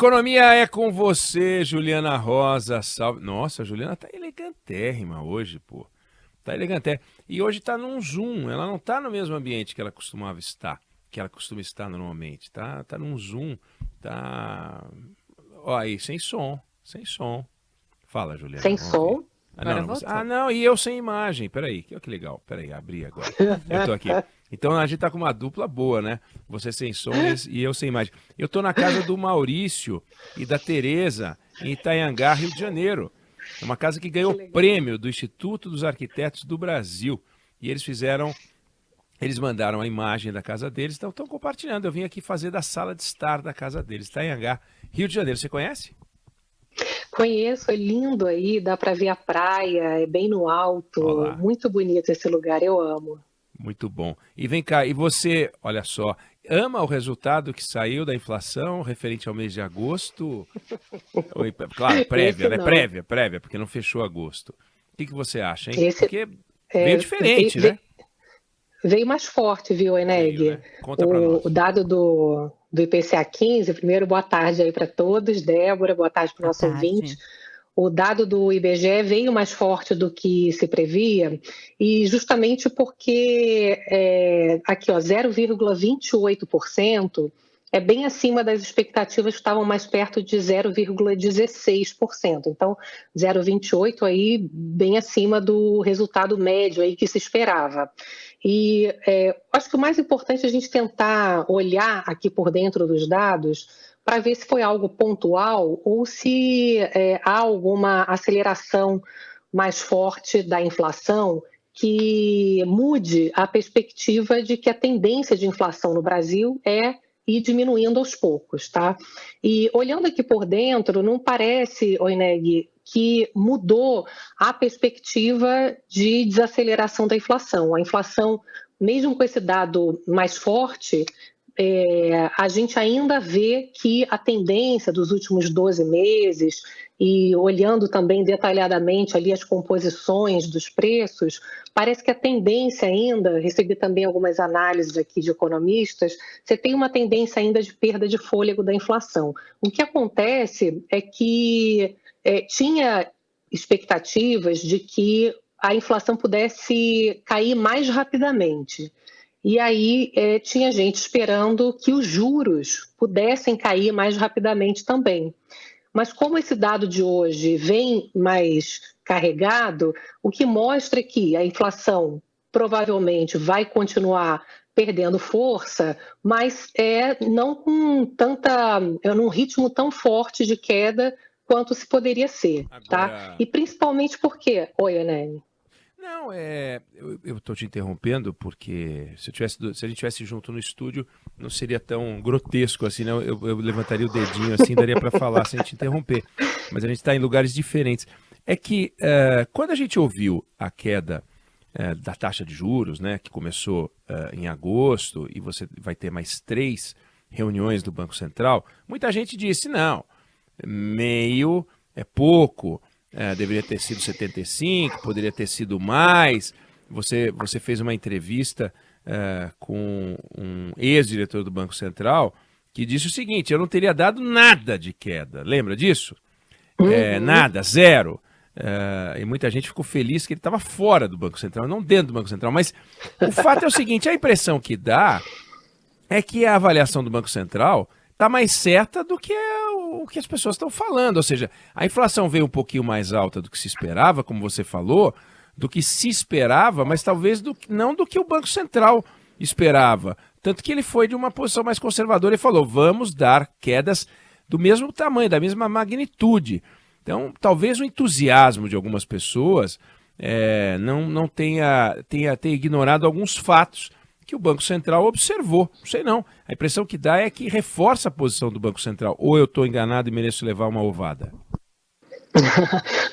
Economia é com você, Juliana Rosa. Salve. Nossa, a Juliana tá elegantérrima hoje, pô. Tá elegante. E hoje tá num Zoom. Ela não tá no mesmo ambiente que ela costumava estar, que ela costuma estar normalmente. Tá num Zoom. Tá. Ó, aí, sem som. Sem som. Fala, Juliana, Sem vamos ver. som? Ah, Agora não, você... voltou. não, e eu sem imagem. Peraí, que legal. Peraí, abri agora. Eu tô aqui. Então a gente tá com uma dupla boa, né? Você sem som e eu sem imagem. Eu tô na casa do Maurício e da Tereza, em Itanhangá, Rio de Janeiro. É uma casa que ganhou Que legal. prêmio do Instituto dos Arquitetos do Brasil. E eles mandaram a imagem da casa deles, então estão compartilhando. Eu vim aqui fazer da sala de estar da casa deles, Itanhangá, Rio de Janeiro. Você conhece? Conheço, é lindo aí, dá para ver a praia, é bem no alto, Olá. muito bonito esse lugar, eu amo. Muito bom. E vem cá, e você, olha só, ama o resultado que saiu da inflação referente ao mês de agosto? Claro, prévia, Esse né? não, Prévia, porque não fechou agosto. O que você acha, hein? esse Porque veio é, diferente, né? veio mais forte, viu, Veio, Eneg? né? Conta pra O nós. dado do IPCA 15, primeiro, boa tarde aí para todos, Débora, boa tarde para o À nosso ouvinte. tarde. O dado do IBGE veio mais forte do que se previa, e justamente porque aqui, ó, 0,28% é bem acima das expectativas que estavam mais perto de 0,16%. Então, 0,28 aí bem acima do resultado médio aí que se esperava. E acho que o mais importante é a gente tentar olhar aqui por dentro dos dados para ver se foi algo pontual ou se há alguma aceleração mais forte da inflação que mude a perspectiva de que a tendência de inflação no Brasil é ir diminuindo aos poucos, tá? E olhando aqui por dentro, não parece, Oineg, que mudou a perspectiva de desaceleração da inflação. A inflação, mesmo com esse dado mais forte, a gente ainda vê que a tendência dos últimos 12 meses, e olhando também detalhadamente ali as composições dos preços, parece que a tendência ainda, recebi também algumas análises aqui de economistas, você tem uma tendência ainda de perda de fôlego da inflação. O que acontece é que tinha expectativas de que a inflação pudesse cair mais rapidamente. E aí tinha gente esperando que os juros pudessem cair mais rapidamente também. Mas como esse dado de hoje vem mais carregado, o que mostra é que a inflação provavelmente vai continuar perdendo força, mas não com num ritmo tão forte de queda quanto se poderia ser, tá? Agora, E principalmente porque, oi, Anene. não, eu tô te interrompendo porque se a gente tivesse junto no estúdio, não seria tão grotesco assim, né? Eu levantaria o dedinho assim, daria para falar sem te interromper. Mas a gente está em lugares diferentes. É que quando a gente ouviu a queda da taxa de juros, né, que começou em agosto e você vai ter mais 3 reuniões do Banco Central, muita gente disse não, meio é pouco. Deveria ter sido 75, poderia ter sido mais. Você fez uma entrevista com um ex-diretor do Banco Central que disse o seguinte: eu não teria dado nada de queda. Lembra disso? Uhum. Nada, zero. E muita gente ficou feliz que ele estava fora do Banco Central, não dentro do Banco Central. Mas o fato é o seguinte: a impressão que dá é que a avaliação do Banco Central está mais certa do que o que as pessoas estão falando. Ou seja, a inflação veio um pouquinho mais alta do que se esperava, como você falou, do que se esperava, mas talvez não do que o Banco Central esperava. Tanto que ele foi de uma posição mais conservadora e falou: vamos dar quedas do mesmo tamanho, da mesma magnitude. Então, talvez o entusiasmo de algumas pessoas não tenha ignorado alguns fatos que o Banco Central observou. Não sei não. A impressão que dá é que reforça a posição do Banco Central. Ou eu estou enganado e mereço levar uma ovada?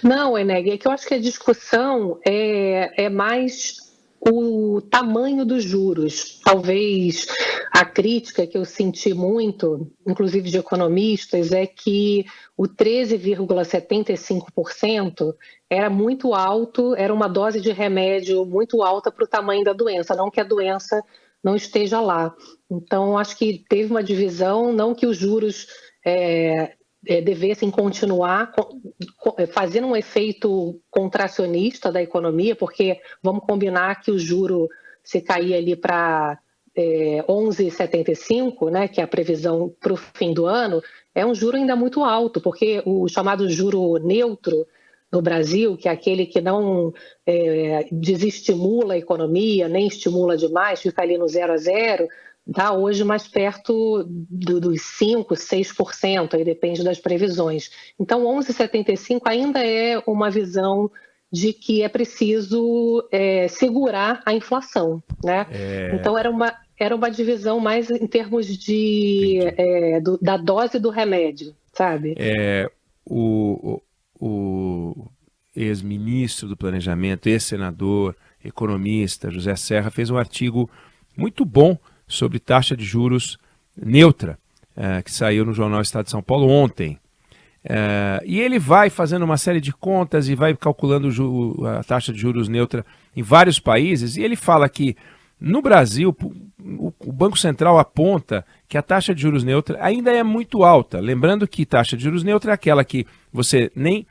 Não, Eneg, é que eu acho que a discussão é mais o tamanho dos juros. Talvez a crítica que eu senti muito, inclusive de economistas, é que o 13,75% era muito alto, era uma dose de remédio muito alta para o tamanho da doença, não que a doença não esteja lá. Então, acho que teve uma divisão, não que os juros devessem continuar fazendo um efeito contracionista da economia, porque vamos combinar que o juro, se cair ali para 11,75, né, que é a previsão para o fim do ano, é um juro ainda muito alto, porque o chamado juro neutro no Brasil, que é aquele que não desestimula a economia, nem estimula demais, fica ali no 0 a 0, está hoje mais perto dos 5%, 6%, aí depende das previsões. Então, 11,75 ainda é uma visão de que é preciso segurar a inflação, né? Então, era uma divisão mais em termos da dose do remédio, sabe? O ex-ministro do Planejamento, ex-senador, economista, José Serra, fez um artigo muito bom sobre taxa de juros neutra, que saiu no jornal Estado de São Paulo ontem. E ele vai fazendo uma série de contas e vai calculando a taxa de juros neutra em vários países, e ele fala que no Brasil o Banco Central aponta que a taxa de juros neutra ainda é muito alta. Lembrando que taxa de juros neutra é aquela que você nem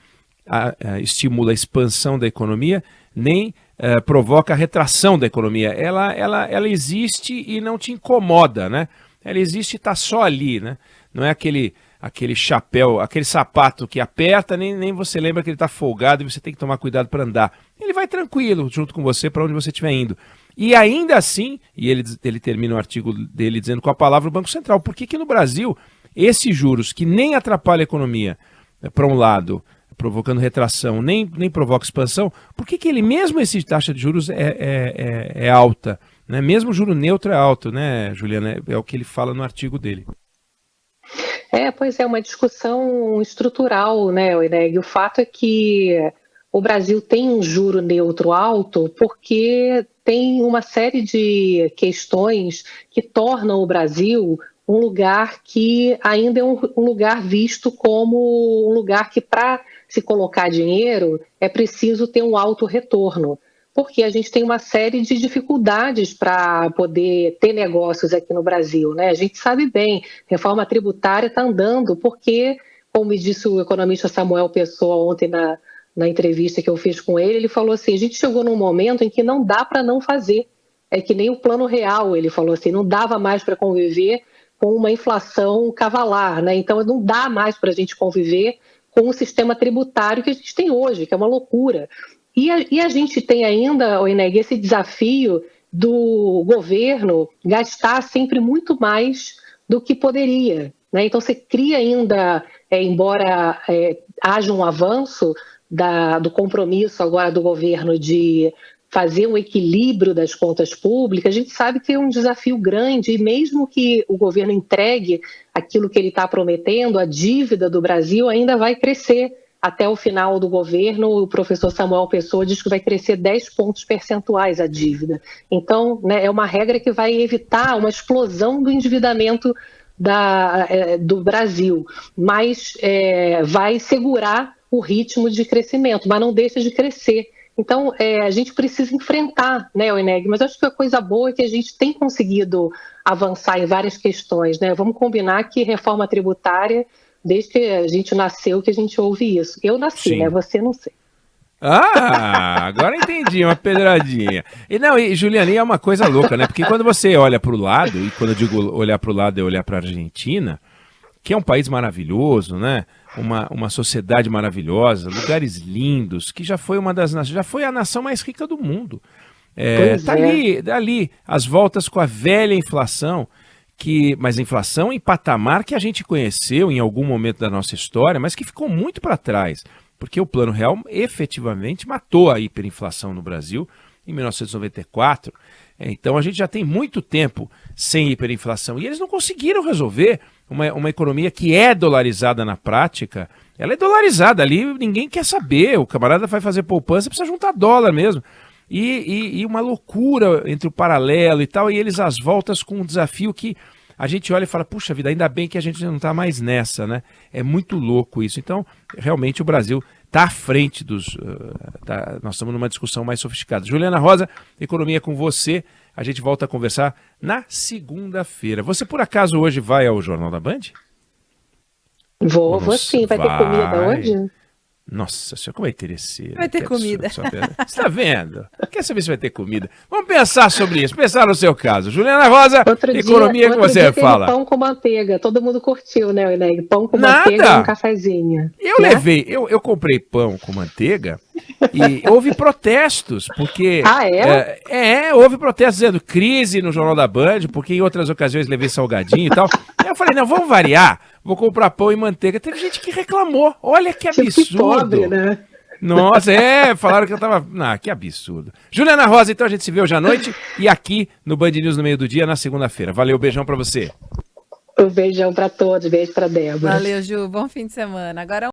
estimula a expansão da economia, nem provoca a retração da economia. Ela existe e não te incomoda, né? Ela existe e está só ali, né? Não é aquele chapéu, aquele sapato que aperta, nem você lembra que ele está folgado e você tem que tomar cuidado para andar. Ele vai tranquilo junto com você para onde você estiver indo. E ainda assim, e ele termina o artigo dele dizendo com a palavra o Banco Central, por que no Brasil esses juros que nem atrapalham a economia para um lado, provocando retração, nem provoca expansão, por que ele, mesmo essa taxa de juros é alta, né? Mesmo o juro neutro é alto, né, Juliana? É o que ele fala no artigo dele. Pois é, uma discussão estrutural, né, Oineg? O fato é que o Brasil tem um juro neutro alto porque tem uma série de questões que tornam o Brasil um lugar que ainda é um lugar visto como um lugar que, para se colocar dinheiro, é preciso ter um alto retorno, porque a gente tem uma série de dificuldades para poder ter negócios aqui no Brasil, né? A gente sabe bem, reforma tributária está andando porque, como me disse o economista Samuel Pessoa ontem na entrevista que eu fiz com ele falou assim, a gente chegou num momento em que não dá para não fazer, é que nem o Plano Real, ele falou assim, não dava mais para conviver com uma inflação cavalar, né? Então não dá mais para a gente conviver com o sistema tributário que a gente tem hoje, que é uma loucura. E a gente tem ainda, Oineg, esse desafio do governo gastar sempre muito mais do que poderia, né? Então você cria ainda, embora haja um avanço do compromisso agora do governo de fazer um equilíbrio das contas públicas, a gente sabe que é um desafio grande, e mesmo que o governo entregue aquilo que ele está prometendo, a dívida do Brasil ainda vai crescer. Até o final do governo, o professor Samuel Pessoa diz que vai crescer 10 pontos percentuais a dívida. Então, né, é uma regra que vai evitar uma explosão do endividamento do Brasil, mas vai segurar o ritmo de crescimento, mas não deixa de crescer. Então, a gente precisa enfrentar, né, Oineg? Mas acho que a coisa boa é que a gente tem conseguido avançar em várias questões, né? Vamos combinar que reforma tributária, desde que a gente nasceu, que a gente ouve isso. Eu nasci, Sim. Né? Você não sei. Agora entendi, uma pedradinha. E Juliana, é uma coisa louca, né? Porque quando você olha para o lado, e quando eu digo olhar para o lado é olhar para a Argentina, que é um país maravilhoso, né? Uma sociedade maravilhosa, lugares lindos, que já foi já foi a nação mais rica do mundo. Tá ali as voltas com a velha inflação, mas inflação em patamar que a gente conheceu em algum momento da nossa história, mas que ficou muito para trás, porque o Plano Real efetivamente matou a hiperinflação no Brasil em 1994. Então a gente já tem muito tempo sem hiperinflação e eles não conseguiram resolver uma economia que é dolarizada na prática. Ela é dolarizada ali, ninguém quer saber, o camarada vai fazer poupança, precisa juntar dólar mesmo. E uma loucura entre o paralelo e tal, e eles às voltas com um desafio que a gente olha e fala, puxa vida, ainda bem que a gente não está mais nessa, né? É muito louco isso. Então, realmente o Brasil está à frente nós estamos numa discussão mais sofisticada. Juliana Rosa, Economia com você. A gente volta a conversar na segunda-feira. Você, por acaso, hoje vai ao Jornal da Band? Vou sim. Vai ter comida hoje? Nossa senhora, como é interesseiro. Vai ter comida. Você tá vendo? Quer saber se vai ter comida? Vamos pensar sobre isso, pensar no seu caso. Juliana Rosa, economia que você fala. Pão com manteiga, todo mundo curtiu, né, Ineg? Pão com manteiga e um cafezinho. Eu comprei pão com manteiga e houve protestos, porque... houve protestos dizendo crise no Jornal da Band, porque em outras ocasiões levei salgadinho e tal. Aí eu falei, não, vamos variar. Vou comprar pão e manteiga. Teve gente que reclamou. Olha que absurdo. Que pobre, né? Nossa, falaram que eu tava... que absurdo. Juliana Rosa, então a gente se vê hoje à noite e aqui no Band News no meio do dia, na segunda-feira. Valeu, beijão pra você. Um beijão pra todos, beijo pra Débora. Valeu, Ju. Bom fim de semana. Agora